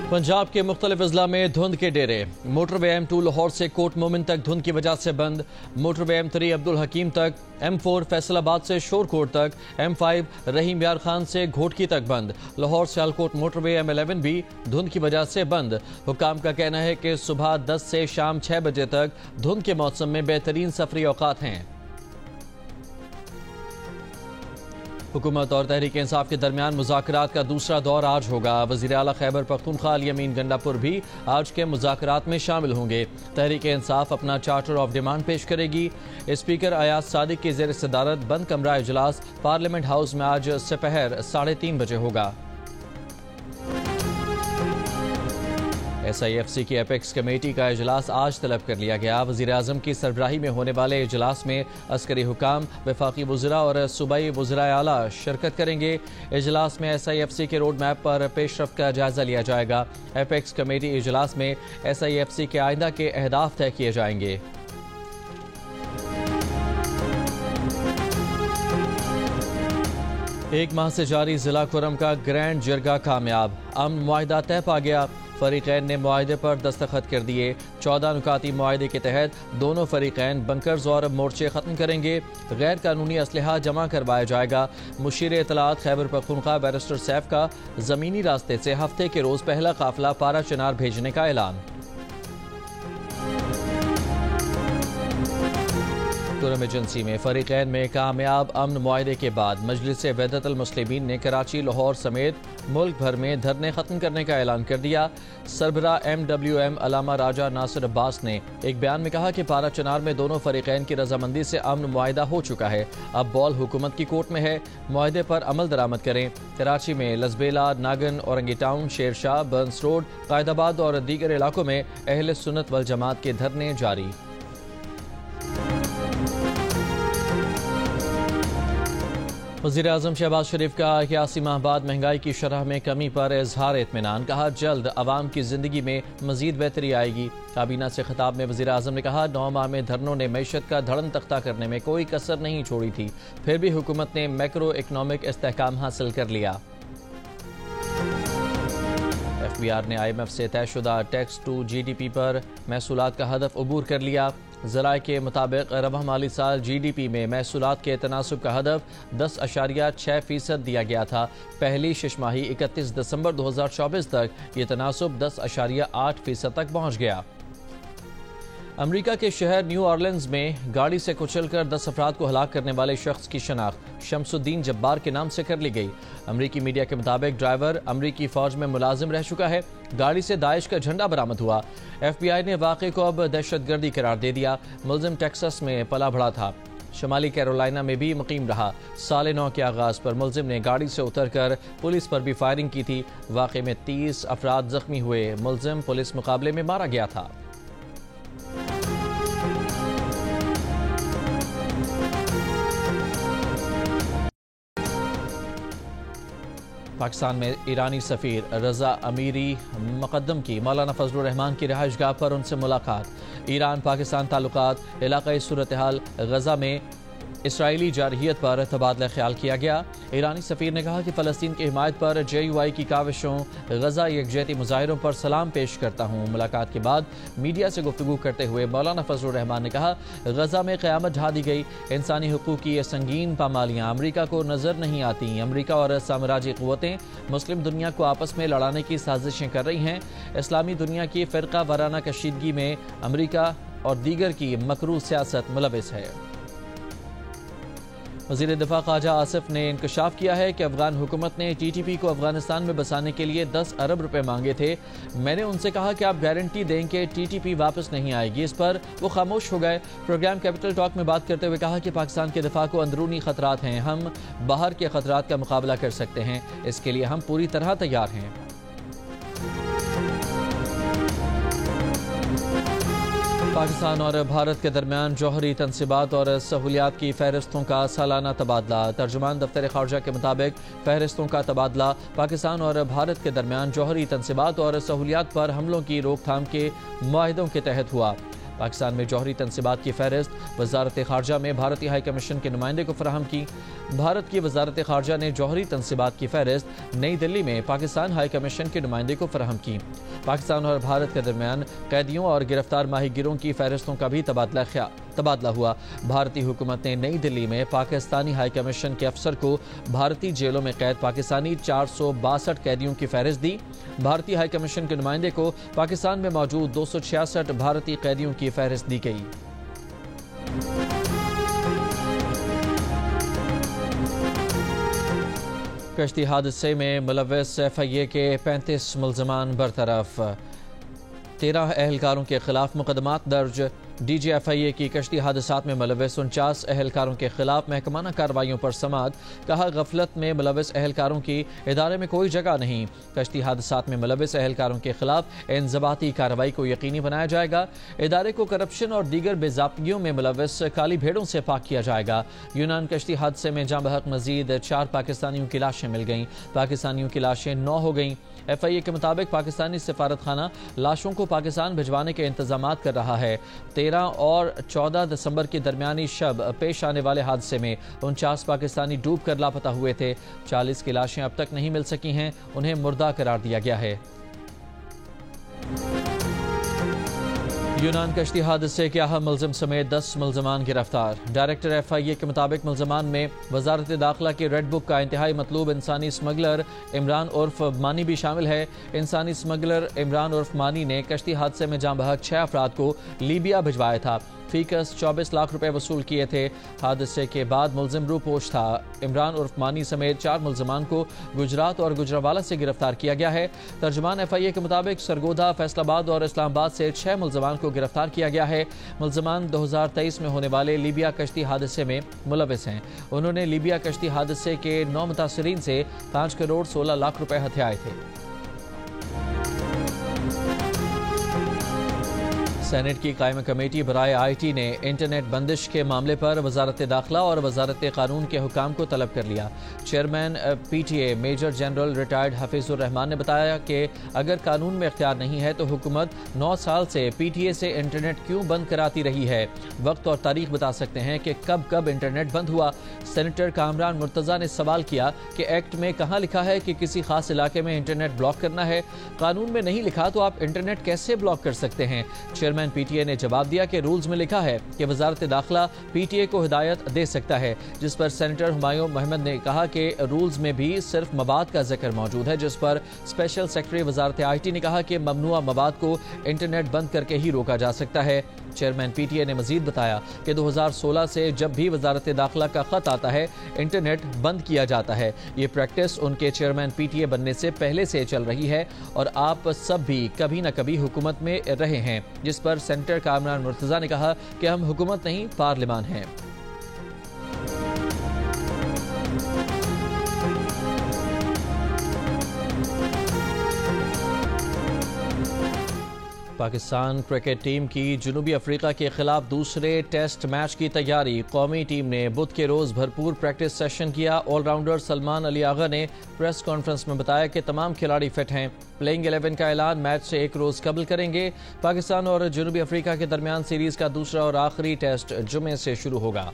पंजाब के मुख्तलिफ अजला में धुंध के डेरे। मोटरवे M2 लाहौर से कोट मोमिन तक धुंध की वजह से बंद। मोटरवे M3 अब्दुल हकीम तक, M4 फैसलाबाद से शोरकोट तक, M5 रहीम यार खान से घोटकी तक बंद। लाहौर सियालकोट मोटरवे M11 भी धुंध की वजह से बंद। हुक्काम का कहना है कि सुबह 10 से शाम 6 बजे तक धुंध के मौसम में बेहतरीन सफरी औकात हैं। हुकूमत और तहरीक इंसाफ के दरमियान मुज़ाकरात का दूसरा दौर आज होगा। वज़ीर आला खैबर पख्तूनख्वा अली अमीन गंडापुर भी आज के मुज़ाकरात में शामिल होंगे। तहरीक इंसाफ अपना चार्टर ऑफ डिमांड पेश करेगी। स्पीकर अयाज सादिक की ज़ेर सदारत बंद कमरा इजलास पार्लियामेंट हाउस में आज सपहर 3:30 बजे होगा। SIFC की एपेक्स कमेटी का इजलास आज तलब कर लिया गया। वज़ीर आज़म की सरबराही में होने वाले इजलास में अस्करी हुकाम, वफाकी वज़रा और सूबाई वज़राए आला शिरकत करेंगे। इजलास में SIFC के रोड मैप पर पेशरफ्त का जायजा लिया जाएगा। एपेक्स कमेटी इजलास में SIFC के आइंदा के अहदाफ तय किए जाएंगे। एक माह से जारी जिला खुरम का ग्रैंड जरगा कामयाब। अमन मुआहिदा तय पा गया। फरीकैन ने मुआहिदे पर दस्तखत कर दिए। 14 नुकाती मुआहिदे के तहत दोनों फरीकैन बंकर्स और मोर्चे खत्म करेंगे। गैर कानूनी असलहा जमा करवाया जाएगा। मुशीर इत्तलात खैबर पख्तूनख्वा बैरिस्टर सैफ का जमीनी रास्ते से हफ्ते के रोज पहला काफिला पारा चिनार भेजने का ऐलान। खुरम एजेंसी में फरीकैन में कामयाब अमन मुआहिदे के बाद मजलिस वहदतुल मुस्लिमीन ने कराची, लाहौर समेत मुल्क भर में धरने खत्म करने का ऐलान कर दिया। सरबरा MWM अलामा राजा नासिर अब्बास ने एक बयान में कहा कि पारा चनार में दोनों फरीकैन की रजामंदी से अमन मुआहिदा हो चुका है। अब बॉल हुकूमत की कोर्ट में है। मुआहिदे पर अमल दरामद करें। कराची में Lasbela, Nagan, Orangi town, Shershah, Burns road, Quaidabad और दीगर इलाकों में अहले सुन्नत वल जमात के धरने जारी। वज़ीर आज़म शहबाज शरीफ का 81 माह बाद महंगाई की शरह में कमी पर इजहार इत्मीनान। कहा जल्द अवाम की जिंदगी में मजीद बेहतरी आएगी। काबीना से खिताब में वज़ीर आज़म ने कहा 9 माह में धरनों ने मईशत का धड़न तख्ता करने में कोई कसर नहीं छोड़ी थी, फिर भी हुकूमत ने मैक्रो इकनॉमिक इस्तेहकाम हासिल कर लिया। FBR ने IMF से तयशुदा टैक्स टू GDP पर महसूलात का हदफ अबूर कर लिया। ज़राए के मुताबिक रबा माली साल GDP में महसूलात के तनासुब का हदफ 10.6% दिया गया था। पहली शिशमाही 31 दिसंबर 2024 तक ये तनासुब 10.8% तक पहुँच गया। अमरीका के शहर न्यू ऑरलिन्स में गाड़ी से कुचलकर 10 अफराद को हलाक करने वाले शख्स की शनाख्त शमसुद्दीन जब्बार के नाम से कर ली गई। अमरीकी मीडिया के मुताबिक ड्राइवर अमरीकी फौज में मुलाजिम रह चुका है। गाड़ी से दाइश का झंडा बरामद हुआ। FBI ने वाक़े को अब दहशतगर्दी करार दे दिया। मुलजिम टेक्सास में पला बढ़ा था, शमाली कैरोलिना में भी मुकीम रहा। साल 9 के आगाज पर मुलजिम ने गाड़ी से उतरकर पुलिस पर भी फायरिंग की थी। वाक़े में 30 अफराद जख्मी हुए। मुलजिम पुलिस मुकाबले में मारा गया था। पाकिस्तान में ईरानी सफ़ीर रज़ा अमीरी मुक़द्दम की मौलाना फजलुर रहमान की रिहाइशगाह पर उनसे मुलाकात। ईरान पाकिस्तान ताल्लुकात, इलाक़ाई सूरत हाल, गज़ा में इसराइली जारहियत पर तबादला ख्याल किया गया। ईरानी सफ़ीर ने कहा कि फ़लस्तीन की हिमायत पर JUI की काविशों, गज़ा यकजहती मुज़ाहिरों पर सलाम पेश करता हूँ। मुलाकात के बाद मीडिया से गुफ्तगू करते हुए मौलाना फजलुर रहमान ने कहा गज़ा में क़यामत ढा दी गई। इंसानी हुकूक़ की ये संगीन पामालियाँ अमरीका को नज़र नहीं आती। अमरीका और साम्राज्यी क़ुव्वतें मुस्लिम दुनिया को आपस में लड़ाने की साजिशें कर रही हैं। इस्लामी दुनिया की फ़िरका वाराना कशीदगी में अमरीका और दीगर की मकरूह सियासत मुलविस है। वज़ीर दिफा ख्वाजा आसिफ ने इंकशाफ किया है कि अफगान हुकूमत ने TTP को अफगानिस्तान में बसाने के लिए 10 अरब रुपए मांगे थे। मैंने उनसे कहा कि आप गारंटी दें कि TTP वापस नहीं आएगी। इस पर वो खामोश हो गए। प्रोग्राम कैपिटल टॉक में बात करते हुए कहा कि पाकिस्तान के दिफा को अंदरूनी खतरात हैं, हम बाहर के खतरात का मुकाबला कर सकते हैं, इसके लिए हम पूरी तरह तैयार हैं। पाकिस्तान और भारत के दरमियान जौहरी तनसीबात और सहूलियात की फहरिस्तों का सालाना तबादला। तर्जुमान दफ्तर ख़ारजा के मुताबिक फहरिस्तों का तबादला पाकिस्तान और भारत के दरमियान जौहरी तनसीबात और सहूलियात पर हमलों की रोकथाम के मुआहिदों के तहत हुआ। پاکستان میں جوہری تنصیبات کی فہرست وزارت خارجہ میں بھارتی ہائی کمیشن کے نمائندے کو فراہم کی۔ بھارت کی وزارت خارجہ نے جوہری تنصیبات کی فہرست نئی دلی میں پاکستان ہائی کمیشن کے نمائندے کو فراہم کی۔ پاکستان اور بھارت کے درمیان قیدیوں اور گرفتار ماہی گیروں کی فہرستوں کا بھی تبادلہ ہوا۔ بھارتی حکومت نے نئی دلی میں پاکستانی ہائی کمیشن کے افسر کو بھارتی جیلوں میں قید پاکستانی 462 قیدیوں کی فہرست دی۔ بھارتی ہائی کمیشن کے نمائندے کو پاکستان میں موجود 266 بھارتی قیدیوں کی فہرست دی گئی۔ کشتی حادثے میں ملوث FIA کے 35 ملزمان برطرف، 13 اہلکاروں کے خلاف مقدمات درج۔ DGFIA کی کشتی حادثات میں ملوث 49 اہلکاروں کے خلاف محکمانہ کارروائیوں پر سماعت، کہا غفلت میں ملوث اہلکاروں کی ادارے میں کوئی جگہ نہیں۔ کشتی حادثات میں ملوث اہلکاروں کے خلاف انضباطی کارروائی کو یقینی بنایا جائے گا۔ ادارے کو کرپشن اور دیگر بے ضابطگیوں میں ملوث کالی بھیڑوں سے پاک کیا جائے گا۔ یونان کشتی حادثے میں جاں بحق مزید 4 پاکستانیوں کی لاشیں مل گئیں۔ پاکستانیوں کی لاشیں 9 ہو گئیں۔ FIA کے مطابق پاکستانی سفارت خانہ لاشوں کو پاکستان بھجوانے کے انتظامات کر رہا ہے۔ 13 اور 14 دسمبر کی درمیانی شب پیش آنے والے حادثے میں 49 پاکستانی ڈوب کر لاپتہ ہوئے تھے۔ 40 کی لاشیں اب تک نہیں مل سکی ہیں، انہیں مردہ قرار دیا گیا ہے۔ یونان کشتی حادثے کے اہم ملزم سمیت 10 ملزمان گرفتار۔ ڈائریکٹر FIA کے مطابق ملزمان میں وزارت داخلہ کی ریڈ بک کا انتہائی مطلوب انسانی اسمگلر عمران عرف مانی بھی شامل ہے۔ انسانی اسمگلر عمران عرف مانی نے کشتی حادثے میں جاں بحق 6 افراد کو لیبیا بھجوایا تھا۔ فیکس 24 لاکھ روپے وصول کیے تھے۔ حادثے کے بعد ملزم روپوش تھا۔ عمران عرف مانی سمیت 4 ملزمان کو گجرات اور گجرانوالہ سے گرفتار کیا گیا ہے۔ ترجمان FIA کے مطابق سرگودا، فیصل آباد اور اسلام آباد سے 6 ملزمان کو گرفتار کیا گیا ہے۔ ملزمان 2023 میں ہونے والے لیبیا کشتی حادثے میں ملوث ہیں۔ انہوں نے لیبیا کشتی حادثے کے 9 متاثرین سے 5 کروڑ 16 لاکھ روپے ہتھیائے تھے۔ سینٹ کی قائمہ کمیٹی برائے IT نے انٹرنیٹ بندش کے معاملے پر وزارت داخلہ اور وزارت قانون کے حکام کو طلب کر لیا۔ Chairman PTA major general retired Hafeez ur Rehman نے بتایا کہ اگر قانون میں اختیار نہیں ہے تو حکومت 9 سال سے PTA سے انٹرنیٹ کیوں بند کراتی رہی ہے۔ وقت اور تاریخ بتا سکتے ہیں کہ کب انٹرنیٹ بند ہوا۔ سینیٹر کامران مرتضیٰ نے سوال کیا کہ ایکٹ میں کہاں لکھا ہے کہ کسی خاص علاقے میں انٹرنیٹ بلاک کرنا ہے؟ قانون میں نہیں لکھا تو آپ انٹرنیٹ کیسے بلاک کر سکتے ہیں؟ چیئرمین PTA نے جواب دیا کہ رولز میں لکھا ہے کہ وزارت داخلہ PTA کو ہدایت دے سکتا ہے، جس پر سینیٹر ہمایوں محمد نے کہا کہ رولز میں بھی صرف مواد کا ذکر موجود ہے، جس پر اسپیشل سیکرٹری وزارت IT نے کہا کہ ممنوعہ مواد کو انٹرنیٹ بند کر کے ہی روکا جا سکتا ہے۔ چیئرمین PTA نے مزید بتایا کہ 2016 سے جب بھی وزارت داخلہ کا خط آتا ہے انٹرنیٹ بند کیا جاتا ہے۔ یہ پریکٹس ان کے چیئرمین PTA بننے سے پہلے سے چل رہی ہے اور آپ سب بھی کبھی نہ کبھی حکومت میں رہے ہیں، جس پر سینیٹر کامران مرتضیٰ نے کہا کہ ہم حکومت نہیں پارلیمان ہیں۔ پاکستان کرکٹ ٹیم کی جنوبی افریقہ کے خلاف دوسرے ٹیسٹ میچ کی تیاری۔ قومی ٹیم نے بدھ کے روز بھرپور پریکٹس سیشن کیا۔ آل راؤنڈر سلمان علی آغا نے پریس کانفرنس میں بتایا کہ تمام کھلاڑی فٹ ہیں۔ پلینگ 11 کا اعلان میچ سے 1 روز قبل کریں گے۔ پاکستان اور جنوبی افریقہ کے درمیان سیریز کا دوسرا اور آخری ٹیسٹ جمعے سے شروع ہوگا۔